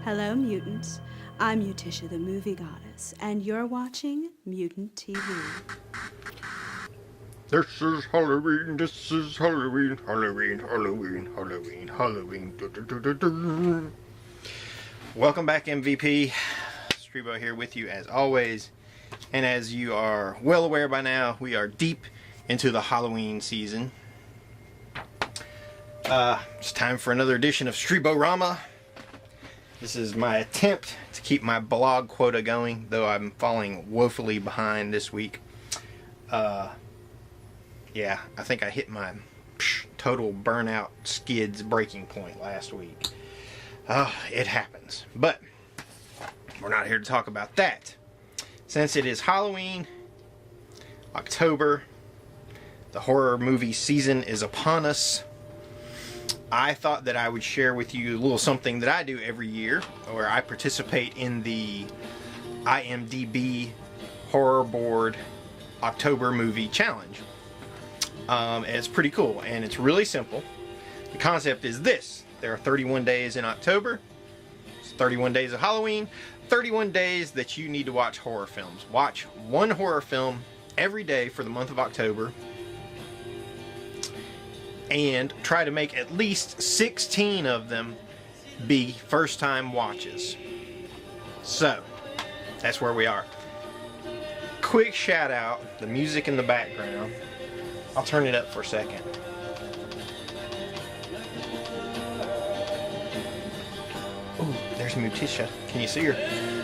Hello, mutants. I'm Mutisha the Movie Goddess, and you're watching Mutant TV. This is Halloween, this is Halloween, Halloween, Halloween, Halloween, Halloween. Du, du, du, du, du. Welcome back, MVP. Streebo here with you as always. And as you are well aware by now, we are deep into the Halloween season. It's time for another edition of Streeborama. This is my attempt to keep my blog quota going, though I'm falling woefully behind this week. Yeah, I think I hit my total burnout skids breaking point last week. It happens. But we're not here to talk about that. Since it is Halloween, October, the horror movie season is upon us, I thought that I would share with you a little something that I do every year, where I participate in the IMDb Horror Board October Movie Challenge. It's pretty cool, and it's really simple. The concept is this: there are 31 days in October, it's 31 days of Halloween, 31 days that you need to watch horror films. Watch one horror film every day for the month of October, and try to make at least 16 of them be first-time watches. So, that's where we are. Quick shout out, the music in the background. I'll turn it up for a second. Ooh, there's Mutisha. Can you see her?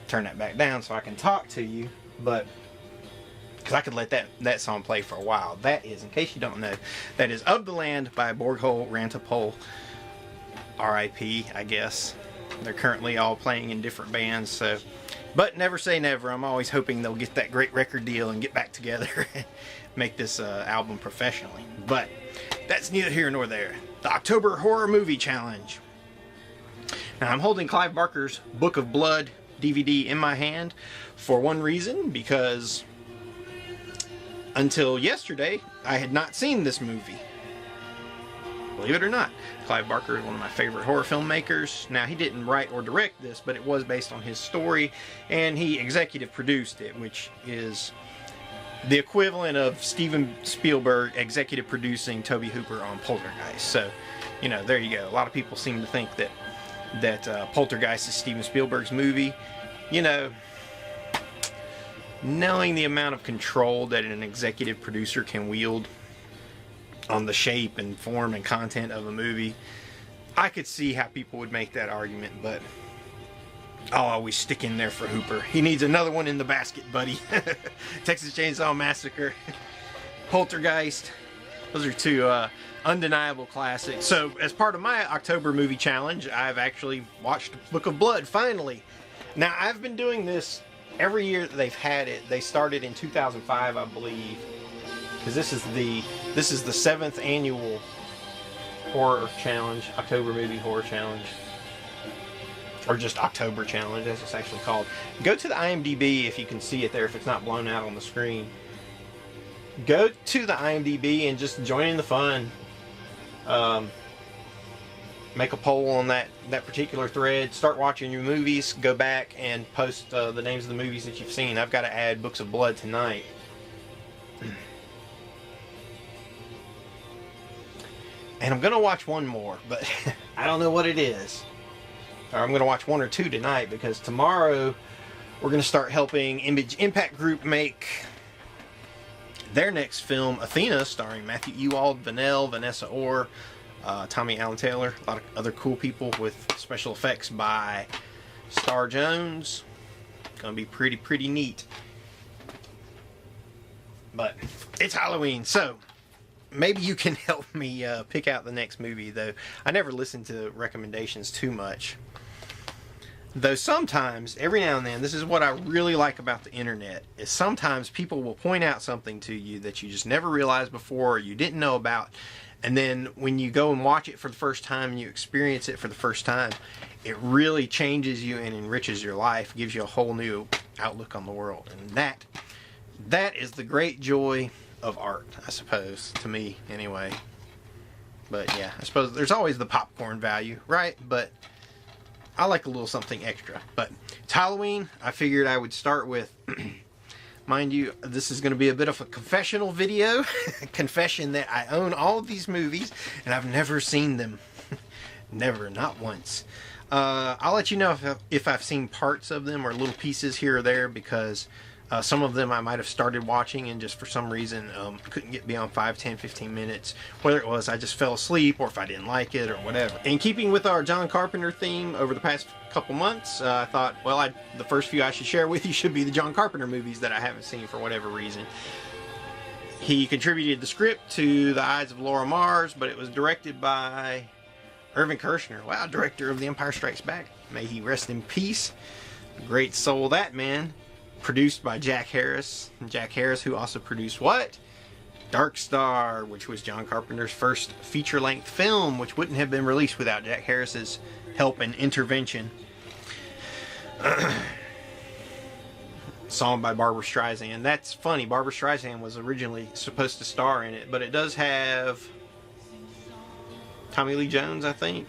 Turn that back down so I can talk to you, but because I could let that song play for a while. That is, in case you don't know, that is Of the Land by Borgholm Rantapol. R.I.P. I guess. They're currently all playing in different bands, so, but never say never. I'm always hoping they'll get that great record deal and get back together and make this album professionally. But that's neither here nor there. The October Horror Movie Challenge. Now, I'm holding Clive Barker's Book of Blood DVD in my hand for one reason, because until yesterday I had not seen this movie. Believe it or not, Clive Barker is one of my favorite horror filmmakers. Now, he didn't write or direct this, but it was based on his story, and he executive produced it, which is the equivalent of Steven Spielberg executive producing Tobe Hooper on Poltergeist. So, you know, there you go. A lot of people seem to think that Poltergeist is Steven Spielberg's movie. You know, knowing the amount of control that an executive producer can wield on the shape and form and content of a movie, I could see how people would make that argument, but I'll always stick in there for Hooper. He needs another one in the basket, buddy. Texas Chainsaw Massacre, Poltergeist, those are two undeniable classics. So, as part of my October movie challenge, I've actually watched Book of Blood, finally. Now, I've been doing this every year that they've had it. They started in 2005, I believe, because this is the 7th annual horror challenge, October movie horror challenge, or just October challenge, as it's actually called. Go to the IMDb if you can see it there, if it's not blown out on the screen. Go to the IMDb and just join in the fun. Make a poll on that particular thread. Start watching your movies. Go back and post the names of the movies that you've seen. I've got to add Books of Blood tonight. And I'm going to watch one more, but I don't know what it is. Or I'm going to watch one or two tonight, because tomorrow we're going to start helping Image Impact Group make their next film, Athena, starring Matthew Ewald, Vanessa Orr, Tommy Allen Taylor, a lot of other cool people, with special effects by Star Jones. Gonna be pretty neat. But it's Halloween, so maybe you can help me pick out the next movie, though. I never listen to recommendations too much. Though sometimes, every now and then, this is what I really like about the internet, is sometimes people will point out something to you that you just never realized before or you didn't know about. And then when you go and watch it for the first time and you experience it for the first time, it really changes you and enriches your life, gives you a whole new outlook on the world. And that is the great joy of art, I suppose, to me anyway. But yeah, I suppose there's always the popcorn value, right? But I like a little something extra. But it's Halloween. I figured I would start with, mind you, this is going to be a bit of a confessional video. Confession that I own all of these movies and I've never seen them. Never, not once. I'll let you know if I've seen parts of them or little pieces here or there, because some of them I might have started watching and just for some reason couldn't get beyond 5, 10, 15 minutes. Whether it was I just fell asleep or if I didn't like it or whatever. In keeping with our John Carpenter theme over the past couple months, I thought, well, the first few I should share with you should be the John Carpenter movies that I haven't seen for whatever reason. He contributed the script to The Eyes of Laura Mars, but it was directed by Irvin Kershner. Wow, director of The Empire Strikes Back. May he rest in peace. Great soul, that man. Produced by Jack Harris. Jack Harris, who also produced what? Dark Star, which was John Carpenter's first feature-length film, which wouldn't have been released without Jack Harris's help and intervention. Song by Barbra Streisand. That's funny. Barbra Streisand was originally supposed to star in it, but it does have Tommy Lee Jones, I think.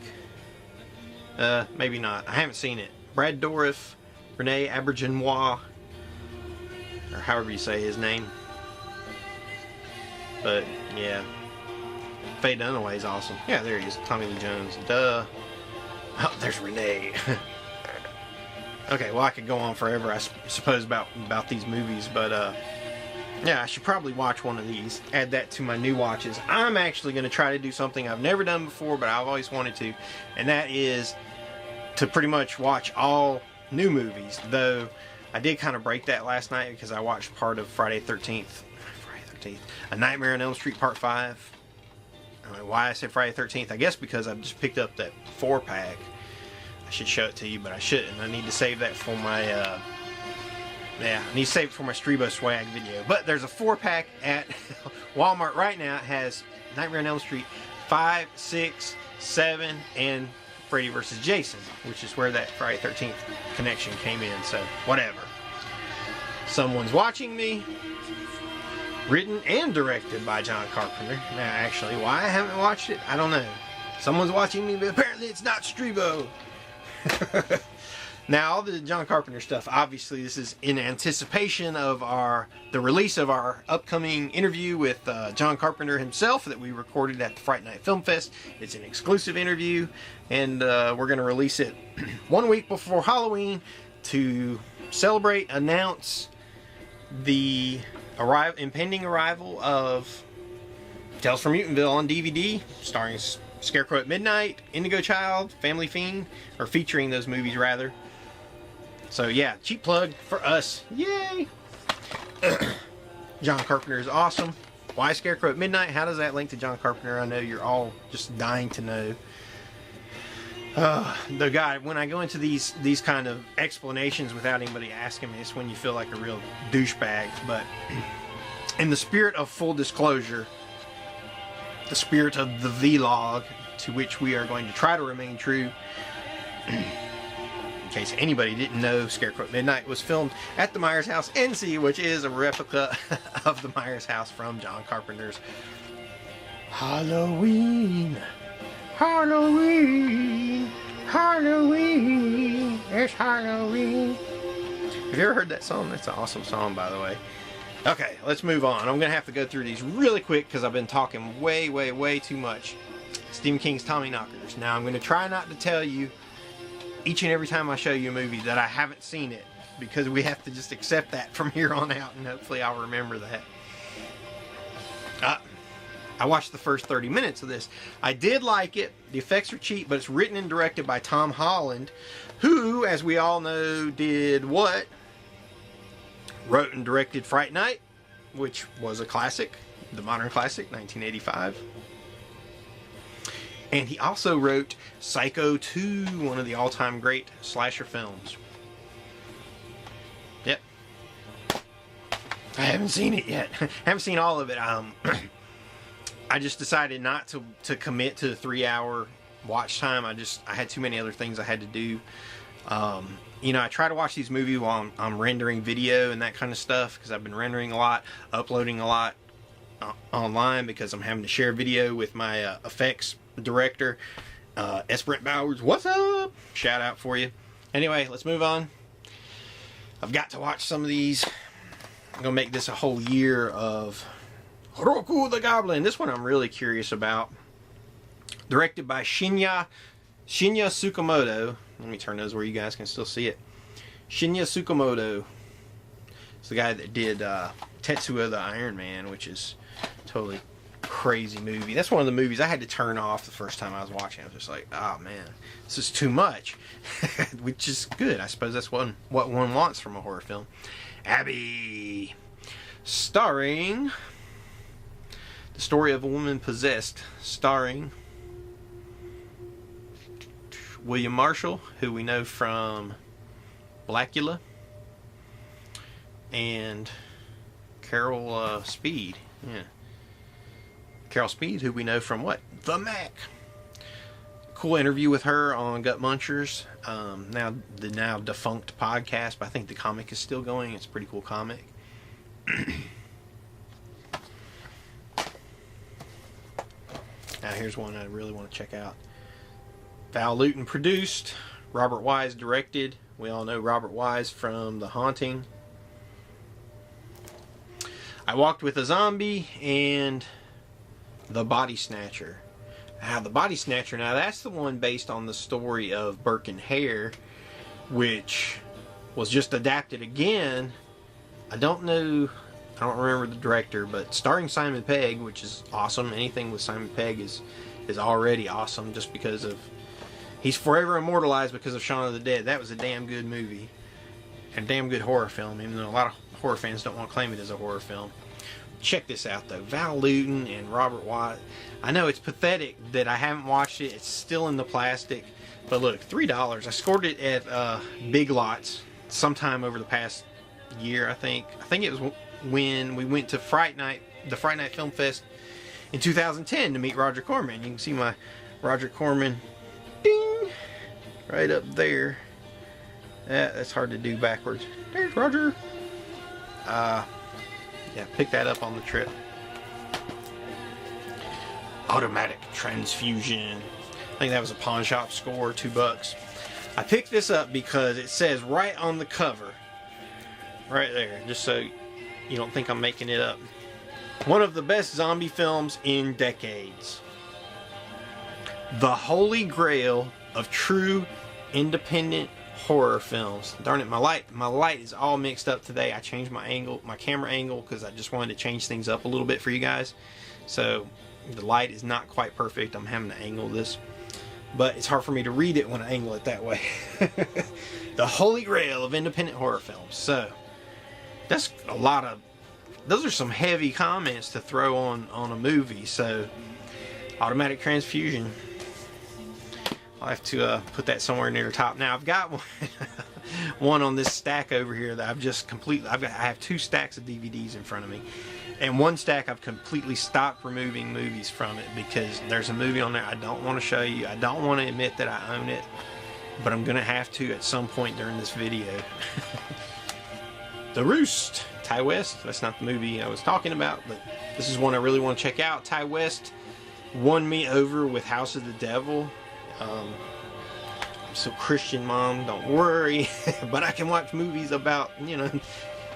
Maybe not. I haven't seen it. Brad Dourif, Renee Auberjonois, or however you say his name. But yeah, Faye Dunaway's awesome. Yeah, there he is. Tommy Lee Jones. Duh. Oh, there's Renee. Okay, well, I could go on forever, I suppose, about these movies, but yeah, I should probably watch one of these. Add that to my new watches. I'm actually going to try to do something I've never done before, but I've always wanted to, and that is to pretty much watch all new movies. Though I did kind of break that last night because I watched part of Friday 13th, A Nightmare on Elm Street Part 5. I don't know why I said Friday 13th. I guess because I've just picked up that 4-pack. I should show it to you, but I shouldn't. I need to save that for my, yeah, I need to save it for my Streebo swag video. But there's a 4-pack at Walmart right now. It has Nightmare on Elm Street 5, 6, 7, and Freddy vs. Jason, which is where that Friday 13th connection came in, so whatever. Someone's Watching Me, written and directed by John Carpenter. Now, actually, why I haven't watched it, I don't know. Someone's Watching Me, but apparently it's not Streebo. Now, all the John Carpenter stuff, obviously this is in anticipation of the release of our upcoming interview with John Carpenter himself that we recorded at the Fright Night Film Fest. It's an exclusive interview, and we're going to release it 1 week before Halloween to celebrate, announce the impending arrival of Tales from Mutantville on DVD, starring Scarecrow at Midnight, Indigo Child, Family Fiend, or featuring those movies rather. So yeah, cheap plug for us. Yay! John Carpenter is awesome. Why Scarecrow at Midnight? How does that link to John Carpenter? I know you're all just dying to know. The guy, when I go into these kind of explanations without anybody asking me, it's when you feel like a real douchebag. But in the spirit of full disclosure, the spirit of the vlog, to which we are going to try to remain true. In case anybody didn't know, Scarecrow at Midnight was filmed at the Myers House NC, which is a replica of the Myers House from John Carpenter's Halloween. Halloween. Halloween. It's Halloween. Have you ever heard that song? That's an awesome song, by the way. Okay, let's move on. I'm going to have to go through these really quick because I've been talking way too much. Stephen King's Tommyknockers. Now, I'm going to try not to tell you each and every time I show you a movie that I haven't seen it, because we have to just accept that from here on out, and hopefully I'll remember that. I watched the first 30 minutes of this. I did like it. The effects are cheap, but it's written and directed by Tom Holland, who, as we all know, did what? Wrote and directed Fright Night, which was a classic, the modern classic, 1985. And he also wrote Psycho 2, one of the all-time great slasher films. Yep. I haven't seen it yet. Haven't seen all of it. I just decided not to commit to the 3-hour watch time. I had too many other things I had to do. You know, I try to watch these movies while I'm rendering video and that kind of stuff, because I've been rendering a lot, uploading a lot online, because I'm having to share video with my effects director, S. Brent Bowers. What's up? Shout out for you. Anyway, let's move on. I've got to watch some of these. I'm gonna make this a whole year of Roku the Goblin. This one I'm really curious about. Directed by Shinya Tsukamoto. Let me turn those where you guys can still see it. Shinya Tsukamoto. It's the guy that did Tetsuo the Iron Man, which is totally crazy movie. That's one of the movies I had to turn off the first time I was watching. I was just like, oh man, this is too much. Which is good. I suppose that's what one wants from a horror film. Abby. Starring The Story of a Woman Possessed. Starring William Marshall, who we know from Blackula, and Carol Speed. Yeah. Carol Speed, who we know from what? The Mac. Cool interview with her on Gut Munchers. The now defunct podcast, but I think the comic is still going. It's a pretty cool comic. Now here's one I really want to check out. Val Lewton produced. Robert Wise directed. We all know Robert Wise from The Haunting. I Walked with a Zombie and The Body Snatcher. The Body Snatcher, now that's the one based on the story of Burke and Hare, which was just adapted again. I don't remember the director, but starring Simon Pegg, which is awesome. Anything with Simon Pegg is already awesome, just because of he's forever immortalized because of Shaun of the Dead. That was a damn good movie and a damn good horror film, even though a lot of horror fans don't want to claim it as a horror film. Check this out though. Val Lewton and Robert Wise. I know it's pathetic that I haven't watched it. It's still in the plastic. But look, $3. I scored it at Big Lots sometime over the past year, I think. I think it was when we went to the Fright Night Film Fest in 2010 to meet Roger Corman. You can see my Roger Corman ding right up there. That's hard to do backwards. There's Roger. Yeah, pick that up on the trip. Automatic Transfusion. I think that was a pawn shop score, $2. I picked this up because it says right on the cover, right there, just so you don't think I'm making it up. One of the best zombie films in decades. The holy grail of true independent horror films. Darn it, my light is all mixed up today. I changed my camera angle, because I just wanted to change things up a little bit for you guys. So the light is not quite perfect. I'm having to angle this, but it's hard for me to read it when I angle it that way. The holy grail of independent horror films. So that's a lot of, those are some heavy comments to throw on a movie. So Automatic Transfusion, I'll have to put that somewhere near the top. Now I've got one on this stack over here that I've just completely, I have 2 stacks of DVDs in front of me, and one stack I've completely stopped removing movies from it, because there's a movie on there I don't want to show you. I don't want to admit that I own it, but I'm gonna have to at some point during this video. The Roost, Ty West. That's not the movie I was talking about, but this is one I really want to check out. Ty West won me over with House of the Devil. So Christian, Mom, don't worry. But I can watch movies about,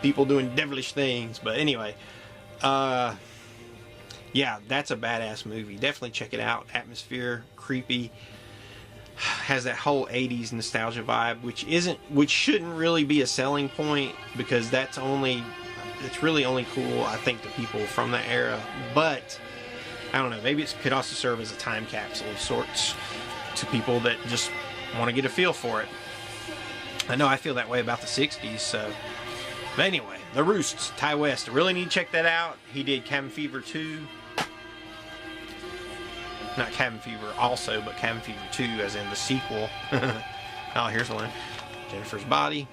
people doing devilish things. But anyway, yeah, that's a badass movie. Definitely check it out. Atmosphere, creepy, has that whole 80s nostalgia vibe, which shouldn't really be a selling point, because it's really only cool, I think, to people from that era. But I don't know, maybe it could also serve as a time capsule of sorts to people that just want to get a feel for it. I know I feel that way about the 60s, so. But anyway, The Roost, Ty West. I really need to check that out. He did Cabin Fever 2. not Cabin Fever also, but Cabin Fever 2, as in the sequel. Oh, here's one. Jennifer's Body,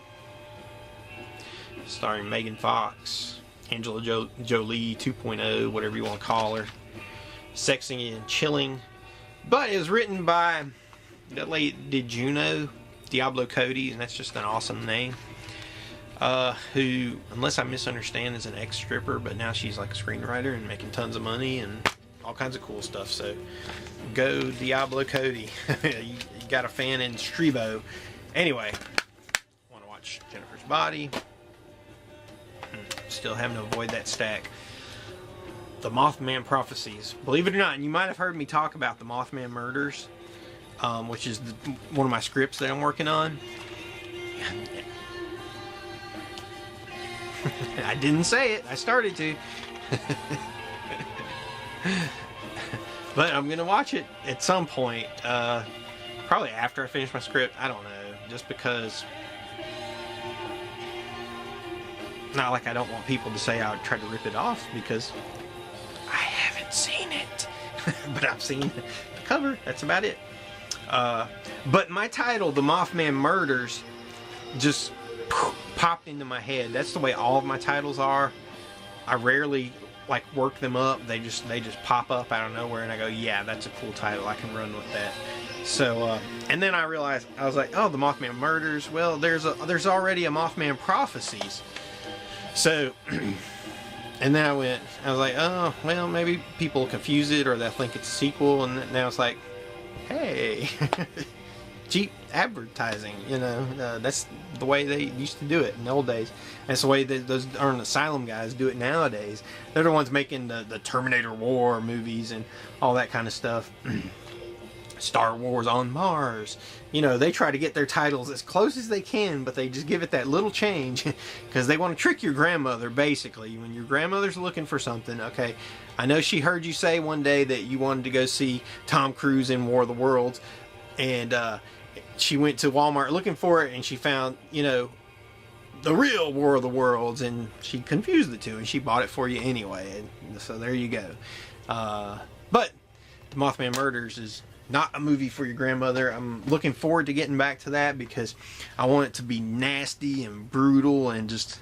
starring Megan Fox, Angela Jolie 2.0, whatever you want to call her. Sexy and chilling. But it was written by that lady did Juno, Diablo Cody, and that's just an awesome name. Who, unless I misunderstand, is an ex-stripper, but now she's like a screenwriter and making tons of money and all kinds of cool stuff. So go Diablo Cody. you got a fan in Strebo. Anyway, want to watch Jennifer's Body. Still having to avoid that stack. The Mothman Prophecies. Believe it or not, and you might have heard me talk about the Mothman Murders, which is one of my scripts that I'm working on. I didn't say it. I started to. But I'm going to watch it at some point. Probably after I finish my script. I don't know. Just because... Not like I don't want people to say I would try to rip it off, because I haven't seen it. But I've seen the cover. That's about it. But my title, The Mothman Murders, just popped into my head. That's the way all of my titles are. I rarely like work them up. They just pop up out of nowhere, and I go, yeah, that's a cool title. I can run with that. So and then I realized, I was like, oh, The Mothman Murders. Well, there's already a Mothman Prophecies. So and then I was like, oh, well, maybe people will confuse it, or they'll think it's a sequel. And now it's like, hey, cheap advertising, you know. That's the way they used to do it in the old days. That's the way those darn Asylum guys do it nowadays. They're the ones making the Terminator War movies and all that kind of stuff. Star Wars on Mars. You know, they try to get their titles as close as they can, but they just give it that little change because they want to trick your grandmother, basically. When your grandmother's looking for something, okay, I know she heard you say one day that you wanted to go see Tom Cruise in War of the Worlds, and she went to Walmart looking for it, and she found, you know, the real War of the Worlds, and she confused the two, and she bought it for you anyway, and so there you go. But The Mothman Murders is not a movie for your grandmother. I'm looking forward to getting back to that because I want it to be nasty and brutal and just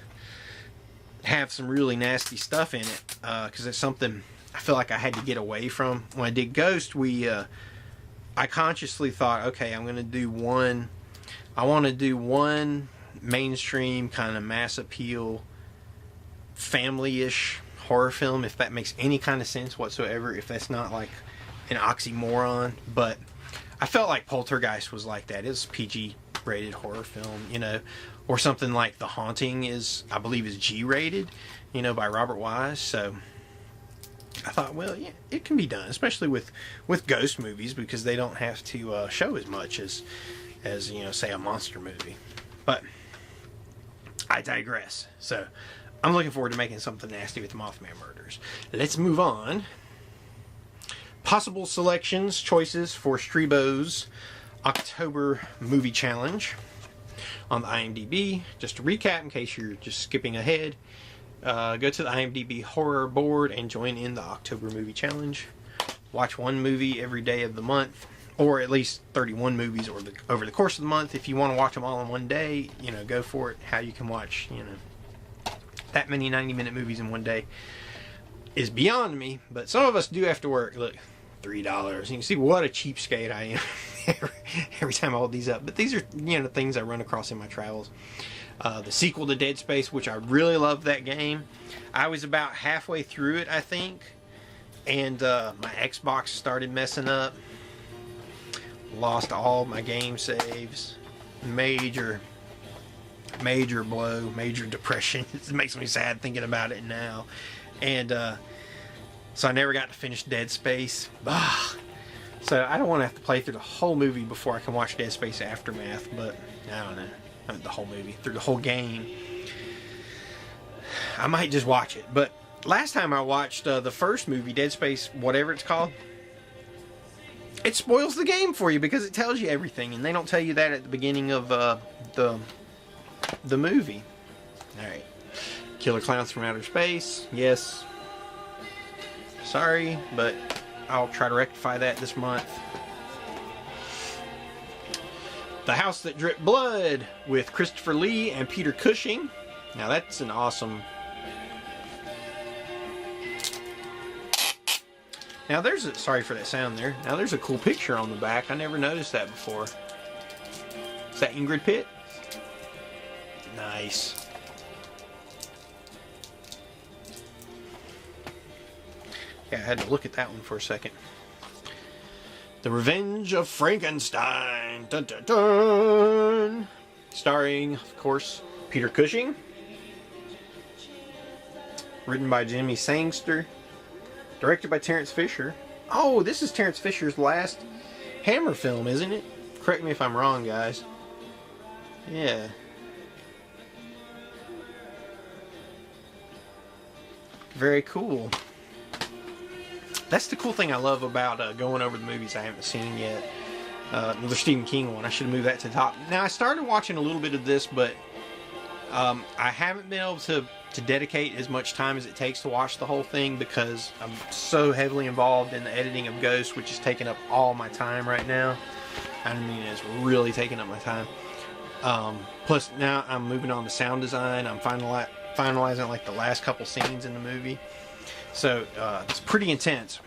have some really nasty stuff in it, because it's something I feel like I had to get away from. When I did Ghost, I consciously thought, okay, I'm going to do one. I want to do one mainstream kind of mass appeal, family-ish horror film, if that makes any kind of sense whatsoever, if that's not like an oxymoron. But I felt like Poltergeist was like that. It's a PG rated horror film, you know, or something like The Haunting I believe is G rated, you know, by Robert Wise. So I thought, well, yeah, it can be done, especially with ghost movies, because they don't have to show as much as you know, say a monster movie. But I digress. So I'm looking forward to making something nasty with Mothman Murders. Let's move on. Possible selections, choices for Strebo's October Movie Challenge on the IMDb. Just to recap, in case you're just skipping ahead, go to the IMDb horror board and join in the October Movie Challenge. Watch one movie every day of the month, or at least 31 movies over the course of the month. If you want to watch them all in one day, you know, go for it. How you can watch, you know, that many 90-minute movies in one day is beyond me, but some of us do have to work. Look, $3. You can see what a cheapskate I am every time I hold these up. But these are, you know, things I run across in my travels. The sequel to Dead Space, which I really love that game. I was about halfway through it, I think, and my Xbox started messing up. Lost all my game saves. Major blow, major depression. It makes me sad thinking about it now. And so I never got to finish Dead Space. So I don't want to have to play through the whole movie before I can watch Dead Space Aftermath, but I don't know. Not the whole movie, through the whole game. I might just watch it. But last time I watched the first movie, Dead Space, whatever it's called, it spoils the game for you because it tells you everything, and they don't tell you that at the beginning of the movie. Alright. Killer Clowns from Outer Space. Yes. Sorry, but I'll try to rectify that this month. The House That Dripped Blood with Christopher Lee and Peter Cushing. Now that's an awesome... Now there's a... Sorry for that sound there. Now there's a cool picture on the back. I never noticed that before. Is that Ingrid Pitt? Nice. Yeah, I had to look at that one for a second. The Revenge of Frankenstein. Dun, dun, dun. Starring, of course, Peter Cushing. Written by Jimmy Sangster. Directed by Terence Fisher. Oh, this is Terence Fisher's last Hammer film, isn't it? Correct me if I'm wrong, guys. Yeah. Very cool. That's the cool thing I love about going over the movies I haven't seen yet. Another Stephen King one. I should have moved that to the top. Now, I started watching a little bit of this, but I haven't been able to dedicate as much time as it takes to watch the whole thing because I'm so heavily involved in the editing of Ghost, which is taking up all my time right now. I mean, it's really taking up my time. Plus, now I'm moving on to sound design. I'm finalizing like the last couple scenes in the movie. So, it's pretty intense.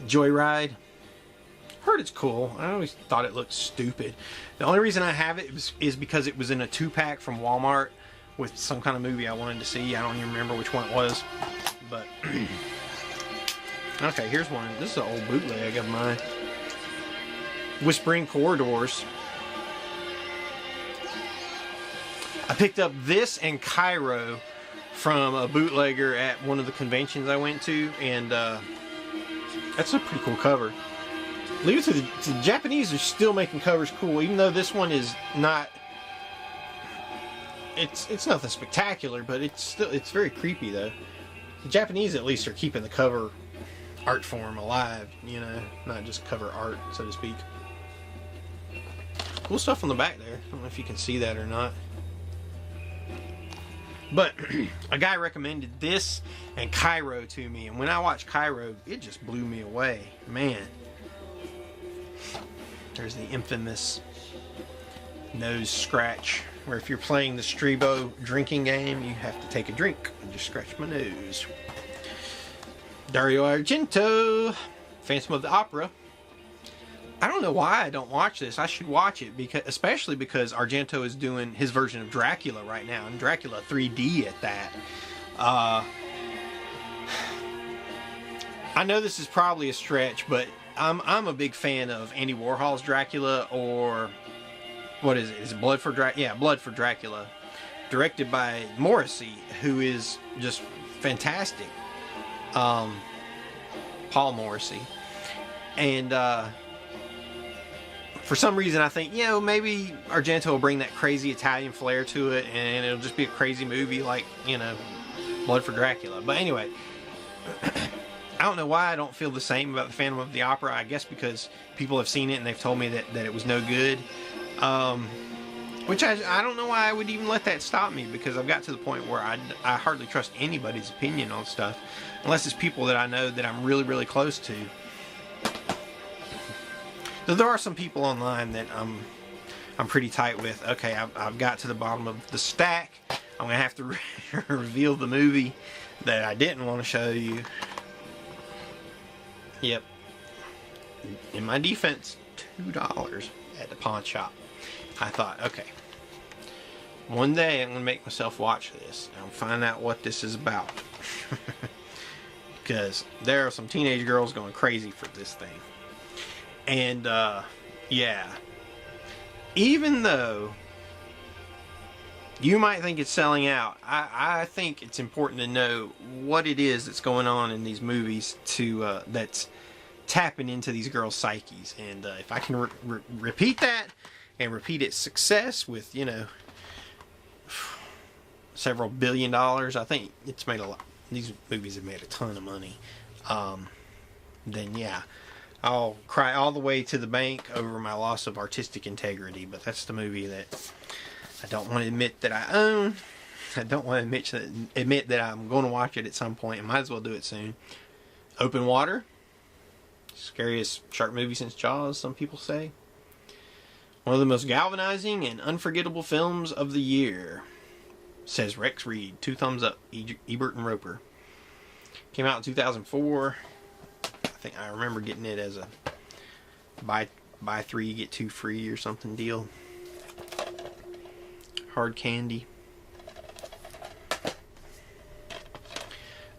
Joyride. Heard it's cool. I always thought it looked stupid. The only reason I have it is because it was in a 2-pack from Walmart with some kind of movie I wanted to see. I don't even remember which one it was. But, okay, here's one. This is an old bootleg of mine. Whispering Corridors. I picked up this and Cairo from a bootlegger at one of the conventions I went to, and that's a pretty cool cover. Leave it to the Japanese are still making covers cool, even though this one is not. It's nothing spectacular, but it's very creepy though. The Japanese at least are keeping the cover art form alive, you know, not just cover art, so to speak. Cool stuff on the back there. I don't know if you can see that or not. But a guy recommended this and Cairo to me, and when I watched Cairo, it just blew me away. Man. There's the infamous nose scratch, where if you're playing the Strebo drinking game, you have to take a drink and just scratch my nose. Dario Argento, Phantom of the Opera. I don't know why I don't watch this. I should watch it, especially because Argento is doing his version of Dracula right now, and Dracula 3D at that. I know this is probably a stretch, but I'm a big fan of Andy Warhol's Dracula, or what is it? Is it Blood for Dracula? Yeah, Blood for Dracula, directed by Morrissey, who is just fantastic. Paul Morrissey, and for some reason, I think, you know, maybe Argento will bring that crazy Italian flair to it, and it'll just be a crazy movie like, you know, Blood for Dracula. But anyway, I don't know why I don't feel the same about the Phantom of the Opera. I guess because people have seen it and they've told me that it was no good. Which I don't know why I would even let that stop me, because I've got to the point where I hardly trust anybody's opinion on stuff, unless it's people that I know that I'm really, really close to. So there are some people online that I'm pretty tight with. Okay, I've got to the bottom of the stack. I'm gonna have to reveal the movie that I didn't want to show you. Yep. In my defense, $2 at the pawn shop. I thought, okay, one day I'm gonna make myself watch this and find out what this is about. Because there are some teenage girls going crazy for this thing. And, yeah, even though you might think it's selling out, I think it's important to know what it is that's going on in these movies that's tapping into these girls' psyches. And if I can repeat that and repeat its success with, you know, several $1 billion, I think it's made a lot. These movies have made a ton of money. Then, yeah. I'll cry all the way to the bank over my loss of artistic integrity, but that's the movie that I don't want to admit that I own. I don't want to admit that I'm going to watch it at some point, and might as well do it soon. Open Water, Scariest shark movie since Jaws, some people say. One of the most galvanizing and unforgettable films of the year, says Rex Reed. 2 thumbs up, Ebert and Roper. Came out in 2004. I think I remember getting it as a buy 3 get 2 free or something deal. Hard candy.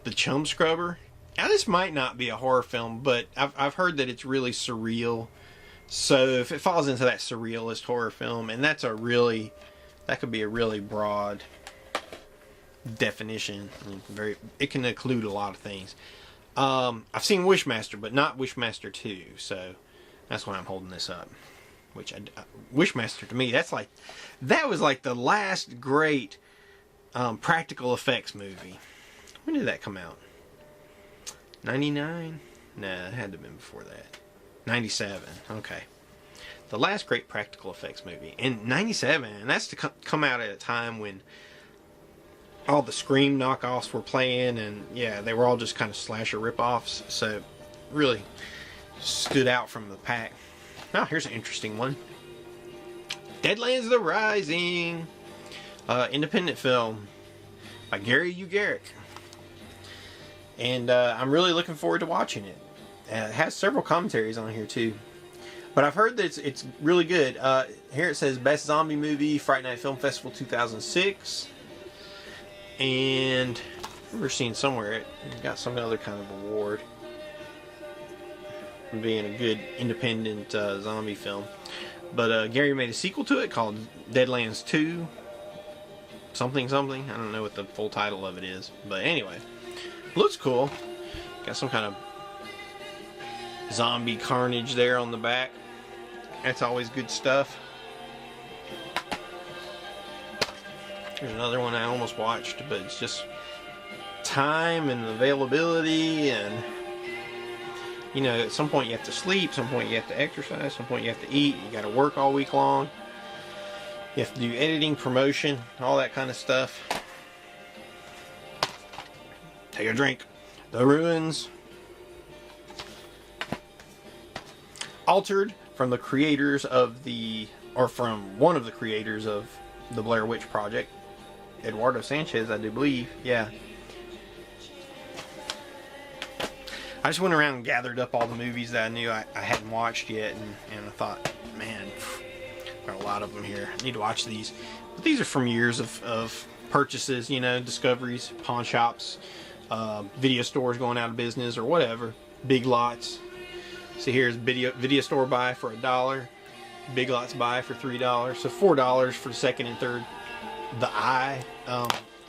The Chum Scrubber. Now this might not be a horror film, but I've heard that it's really surreal. So if it falls into that surrealist horror film, and that could be a really broad definition. I mean, it can include a lot of things. I've seen Wishmaster, but not Wishmaster 2, so that's why I'm holding this up. Wishmaster to me, that was like the last great practical effects movie. When did that come out? 99? Nah, it had to have been before that. 97. Okay. The last great practical effects movie. In 97, and that's to come out at a time when all the Scream knockoffs were playing, and yeah, they were all just kind of slasher ripoffs, so really stood out from the pack. Now, here's an interesting one. Deadlands The Rising. Independent film by Gary U. Garrick. And I'm really looking forward to watching it. It has several commentaries on here too. But I've heard that it's really good. Here it says Best Zombie Movie, Fright Night Film Festival 2006. And I remember seeing somewhere it got some other kind of award for being a good independent zombie film. But Gary made a sequel to it called Deadlands 2. Something. I don't know what the full title of it is. But anyway, looks cool. Got some kind of zombie carnage there on the back. That's always good stuff. Here's another one I almost watched, but it's just time and availability, and you know, at some point you have to sleep, at some point you have to exercise, at some point you have to eat, you got to work all week long, you have to do editing, promotion, all that kind of stuff. Take a drink. The Ruins. Altered from the creators of from one of the creators of the Blair Witch Project, Eduardo Sanchez, I do believe. Yeah. I just went around and gathered up all the movies that I knew I hadn't watched yet, and I thought, man, got a lot of them here. I need to watch these. But these are from years of purchases, you know, discoveries, pawn shops, video stores going out of business or whatever, big lots. See, here's video store buy for $1, big lots buy for $3, so $4 for the second and third. The Eye,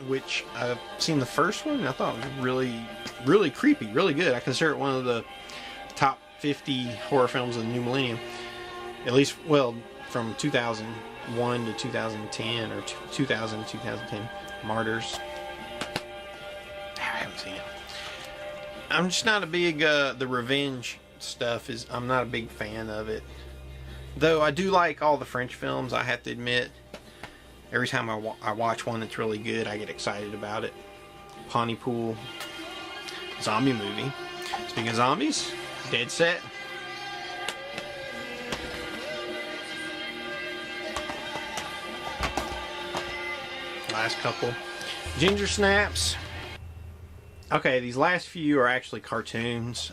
which I've seen the first one, and I thought was really creepy, really good. I consider it one of the top 50 horror films of the new millennium, at least, well, from 2001 to 2010, or 2000 to 2010. Martyrs. I haven't seen it. I'm just not a big the revenge stuff I'm not a big fan of it, though I do like all the French films. I have to admit, every time I watch one that's really good, I get excited about it. Pontypool, zombie movie. Speaking of zombies, Dead Set. Last couple. Ginger Snaps. Okay, these last few are actually cartoons.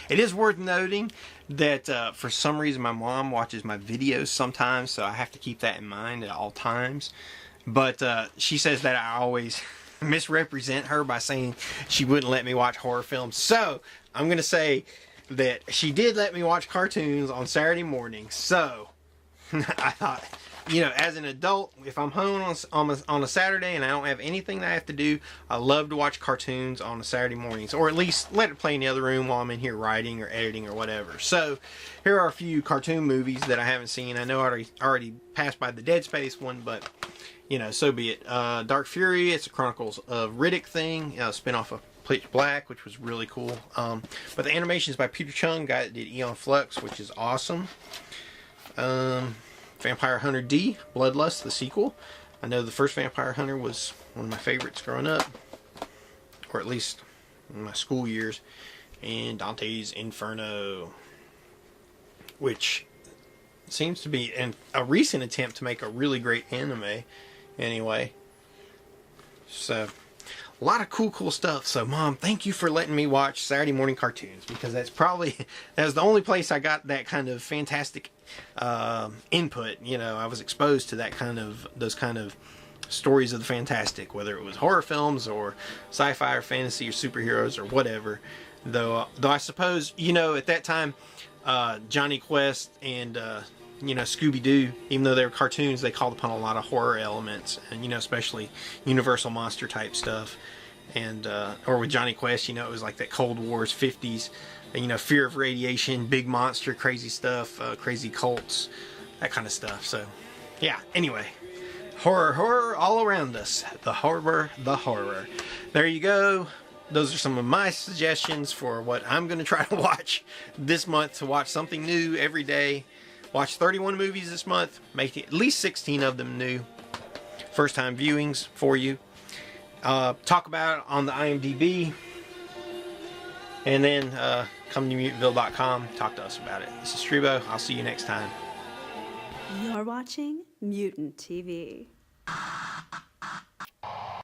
It is worth noting that for some reason my mom watches my videos sometimes, so I have to keep that in mind at all times. But she says that I always misrepresent her by saying she wouldn't let me watch horror films. So I'm going to say that she did let me watch cartoons on Saturday morning. So I thought, you know, as an adult, if I'm home on a Saturday and I don't have anything that I have to do, I love to watch cartoons on a Saturday mornings, or at least let it play in the other room while I'm in here writing or editing or whatever. So here are a few cartoon movies that I haven't seen. I know I already passed by the Dead Space one, but you know, so be it. Dark Fury, it's a Chronicles of Riddick thing, spin-off of Pitch Black, which was really cool. But the animation is by Peter Chung, guy that did Eon Flux, which is awesome. Vampire Hunter D, Bloodlust, the sequel. I know the first Vampire Hunter was one of my favorites growing up, or at least in my school years. and Dante's Inferno, which seems to be a recent attempt to make a really great anime anyway. So a lot of cool stuff. So Mom, thank you for letting me watch Saturday morning cartoons, because that was the only place I got that kind of fantastic input. You know, I was exposed to those kind of stories of the fantastic, whether it was horror films or sci-fi or fantasy or superheroes or whatever. Though I suppose, you know, at that time, Johnny Quest and you know, Scooby-Doo, even though they were cartoons, they called upon a lot of horror elements, and, you know, especially Universal monster type stuff. And or with Johnny Quest, you know, it was like that Cold War's 50s, you know, fear of radiation, big monster, crazy stuff, crazy cults, that kind of stuff. So yeah, anyway, horror all around us. The horror. There you go. Those are some of my suggestions for what I'm going to try to watch this month, to watch something new every day. Watch 31 movies this month, make at least 16 of them new first time viewings for you. Talk about it on the IMDb, and then come to mutantville.com, talk to us about it. This is Strebo. I'll see you next time. You're watching Mutant TV.